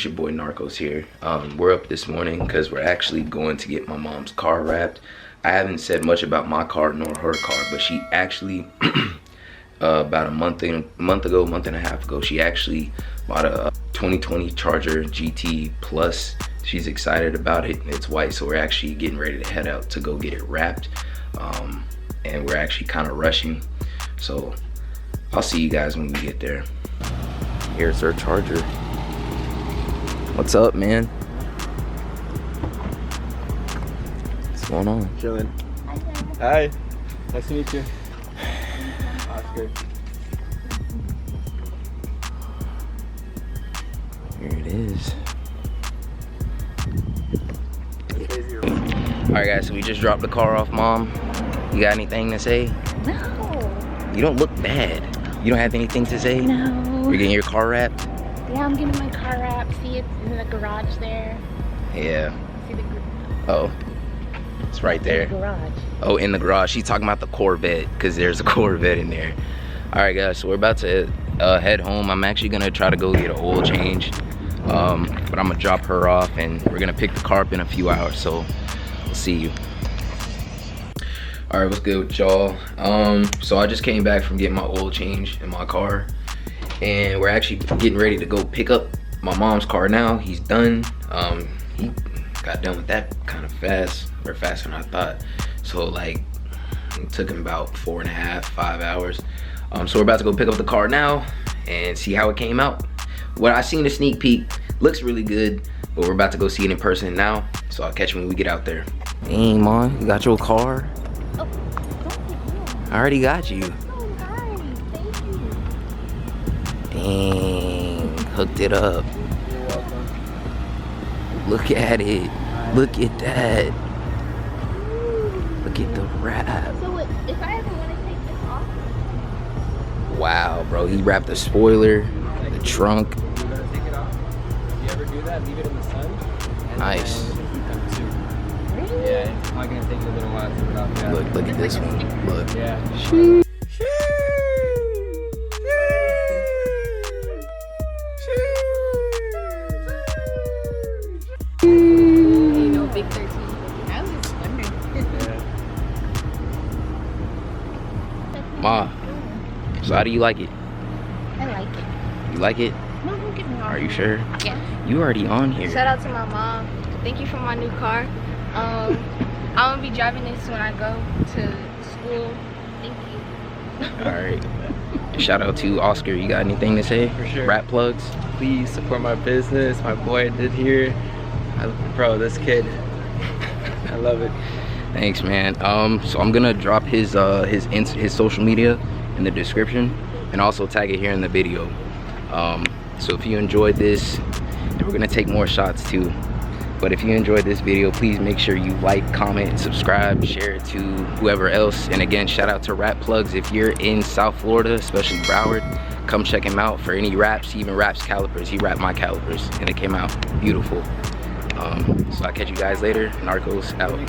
it's your boy Narcos here. We're up this morning because we're actually going to get my mom's car wrapped. I haven't said much about my car nor her car, but she actually about a month and a half ago, she actually bought a 2020 Charger GT Plus. She's excited about it. It's white, so we're actually getting ready to head out to go get it wrapped. And we're actually kind of rushing, so I'll see you guys when we get there. Here's her Charger. What's up, man? What's going on? Chilling. Hi. Nice to meet you. Oscar. Here it is. Alright guys, so we just dropped the car off, Mom. You got anything to say? No. You don't look bad. You don't have anything to say? No. You're getting your car wrapped? Yeah, I'm getting my car wrapped. See it in the garage there. Yeah. See the Oh. It's right there. garage. Oh, in the garage. She's talking about the Corvette because there's a Corvette in there. Alright guys, so we're about to head home. I'm actually gonna try to go get an oil change. But I'm gonna drop her off and we're gonna pick the car up in a few hours, so we'll see you. Alright, what's good with y'all? So I just came back from getting my oil change in my car, and we're actually getting ready to go pick up my mom's car now. He's done. He got done with that kind of fast, or faster than I thought. So like, it took him about 4.5, 5 hours. So we're about to go pick up the car now and see how it came out. What I seen a sneak peek, looks really good, but we're about to go see it in person now. So I'll catch you when we get out there. Dang, Mom, you got your car? Oh, don't get me. I already got you. Oh, nice. Thank you. Dang, hooked it up. You're welcome. Look at it. Look at that. Look at the wrap. So if I ever want to take this off? Wow, bro. He wrapped the spoiler, the trunk. You're gonna take it off. If you ever do that, leave it in the sun. And Nice. then heat them too. Really? Yeah, it's probably gonna take you a little while to take it off. Yeah. Look at this one. Look. Yeah. You know, big 13. I was just wondering. Yeah. Ma, so how do you like it? I like it. You like it? No, don't get me wrong. Are you sure? Yeah. You already on here. Shout out to my mom. Thank you for my new car. I'm gonna be driving this when I go to school. Thank you. Alright. Shout out to Oscar. You got anything to say? For sure. Rap plugs? Please support my business. My boy did here. Bro, this kid. I love it. Thanks, man. So I'm gonna drop his social media in the description and also tag it here in the video. So if you enjoyed this, and we're gonna take more shots too, but if you enjoyed this video, please make sure you like, comment, subscribe, share it to whoever else. And again, shout out to Rap Plugs. If you're in South Florida, especially Broward, come check him out for any raps. He even raps calipers. He rapped my calipers and it came out beautiful. So I'll catch you guys later. Narcos out.